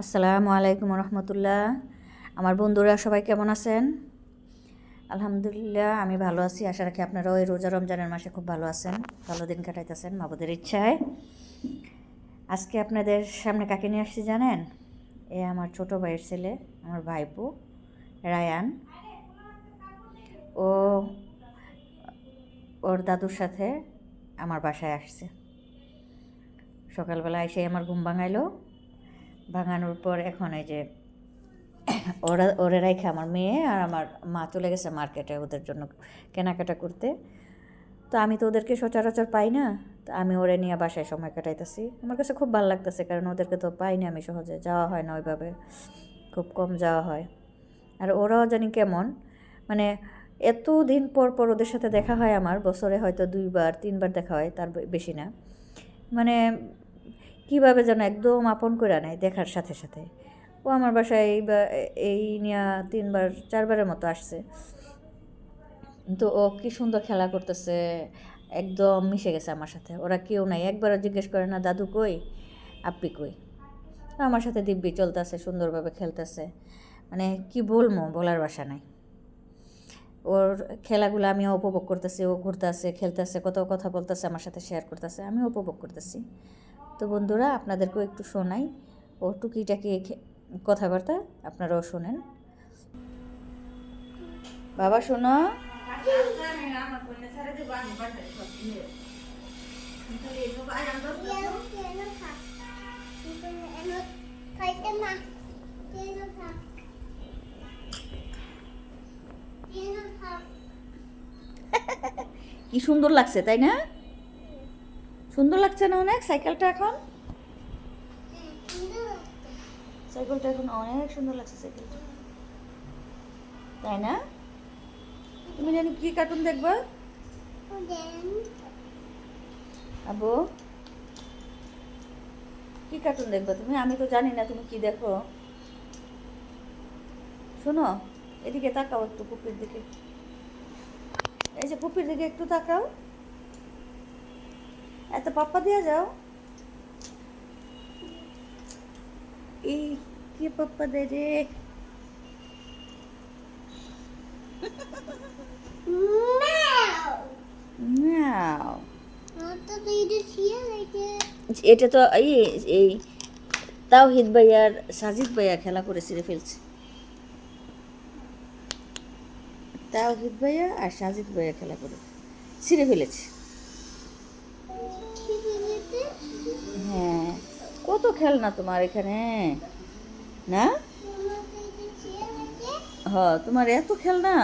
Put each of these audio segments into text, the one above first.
আসসালামু আলাইকুম রহমতুল্লাহ। আমার বন্ধুরা সবাই কেমন আছেন? আলহামদুলিল্লাহ আমি ভালো আছি। আশা রাখি আপনারাও এই রোজা রমজানের মাসে খুব ভালো আছেন, ভালো দিন কাটাইতেছেন মাবুদের ইচ্ছায়। আজকে আপনাদের সামনে কাকে নিয়ে আসছি জানেন? এ আমার ছোট ভাইয়ের ছেলে, আমার ভাইপো রায়ান। ও ওর দাদুর সাথে আমার বাসায় আসছে। সকালবেলা এসে আমার ঘুম ভাঙানোর পর এখন এই যে ওরা রাইখে আমার মেয়ে আর আমার মা চলে গেছে মার্কেটে ওদের জন্য কেনাকাটা করতে। তো আমি তো ওদেরকে সচরাচর পাই না, তো আমি ওরে নিয়ে বাসায় সময় কাটাইতেছি। আমার কাছে খুব ভালো লাগতেছে, কারণ ওদেরকে তো পাই না, আমি সহজে যাওয়া হয় না ওইভাবে, খুব কম যাওয়া হয়। আর ওরাও জানি কেমন, মানে এত দিন পর পর ওদের সাথে দেখা হয় আমার, বছরে হয়তো 2-3 বার দেখা হয়, তার বেশি না। মানে কীভাবে যেন একদম আপন করে নেয় দেখার সাথে সাথে। ও আমার বাসায় এই নিয়ে 3-4বারের মতো আসছে। তো ও কি সুন্দর খেলা করতেছে, একদম মিশে গেছে আমার সাথে। ওরা কেউ নাই, একবারও জিজ্ঞেস করে না দাদু কই, আপ্পি কই। আমার সাথে দিব্যি চলতেছে, সুন্দরভাবে খেলতেছে। মানে কি বলবো, বলার ভাষা নাই। ওর খেলাগুলো আমিও উপভোগ করতেছি। ও ঘুরতেছে, খেলতেছে, কত কথা বলতেছে, আমার সাথে শেয়ার করতেছে, আমিও উপভোগ করতেছি। তো বন্ধুরা, আপনাদেরকেও একটু শোনাই ও টুকিটাকি কথাবার্তা, আপনারাও শোনেন। বাবা শোনো, কি সুন্দর লাগছে তাই না? সুন্দর লাগছে না অনেক? সাইকেলটা এখন অনেক সুন্দর লাগছে সাইকেলটা, তাই না? তুমি জানি কি কার্টুন দেখবা আবু? কি কার্টুন দেখবা তুমি? আমি তো জানি না তুমি কি দেখো। শোনো, এদিকে তাকাও একটু, পুপির দিকে, এই যে পুপির দিকে একটু তাকাও। এত পাপ্পা দিয়ে যাও। এই কি পাপ্পা দে রে? এটা তো এই তাওহিদ ভাইয়া আর সাজিদ ভাইয়া খেলা করে ছিঁড়ে ফেলছে। তাওহিদ ভাইয়া আর সাজিদ ভাইয়া খেলা করে ছিঁড়ে ফেলেছে। হ্যাঁ, কত খেলনা তোমার এখানে না? হ্যাঁ, তোমার এত খেলনা।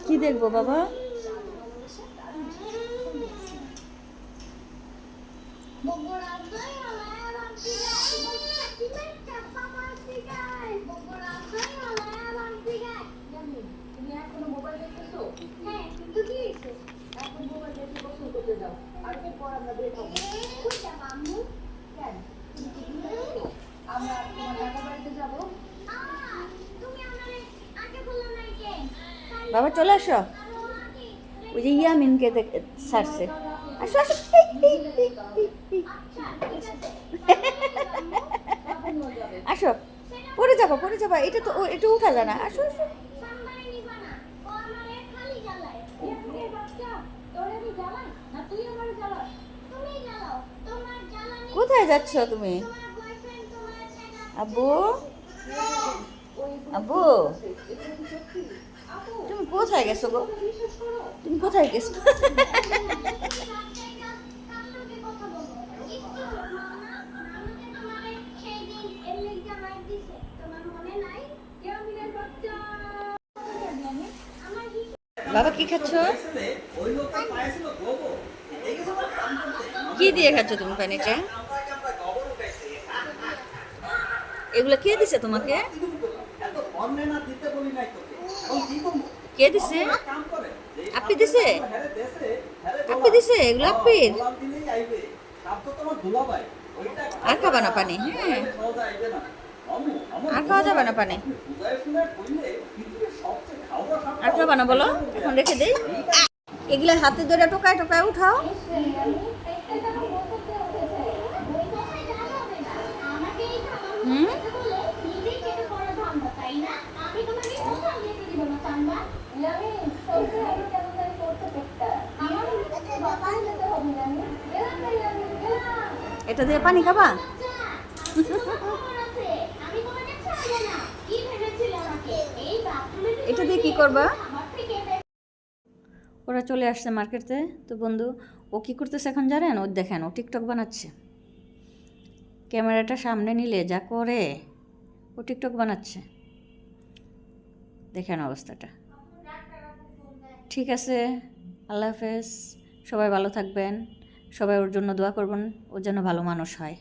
কি দেখবো বাবা? বাবা চলে আসো, ওই যে ইয়ামিনকে ছাড়ছে। আসো আসো, আসো, পড়ে যাবো পড়ে যাবো, এটা তো এটা উঠা যায় না। আসো আসো, কোথায় যাচ্ছ তুমি? আব্বু, আব্বু, তুমি কোথায় গেছো গো? তুমি কোথায় গেছো? বাবা কি খাচ্ছ? কি দিয়ে খাচ্ছ তুমি পানিটা? এগুলো কে দিছে তোমাকে? কে দিছে? আপনি দিছে? আপনি দিছে এগুলো? আপির আর খাবা না পানি? হ্যাঁ, আর খাওয়া যাবে না পানি, আর খাবা না বলো? এখন রেখে দেই। এগুলা হাতে ধরে টোকায় টোকায় উঠাও। হুম, এটা দিয়ে পানি খাবা? এটা দিয়ে কি করবা? ওরা চলে আসছে মার্কেটে। তো বন্ধু, ও কী করতেছে এখন জানেন? ও দেখেন, ও টিকটক বানাচ্ছে। ক্যামেরাটা সামনে নিলে যা করে, ও টিকটক বানাচ্ছে। দেখেন অবস্থাটা। ঠিক আছে, আল্লাহ হাফেজ। সবাই ভালো থাকবেন, সবাই ওর জন্য দোয়া করবেন, ও যেন ভালো মানুষ হয়।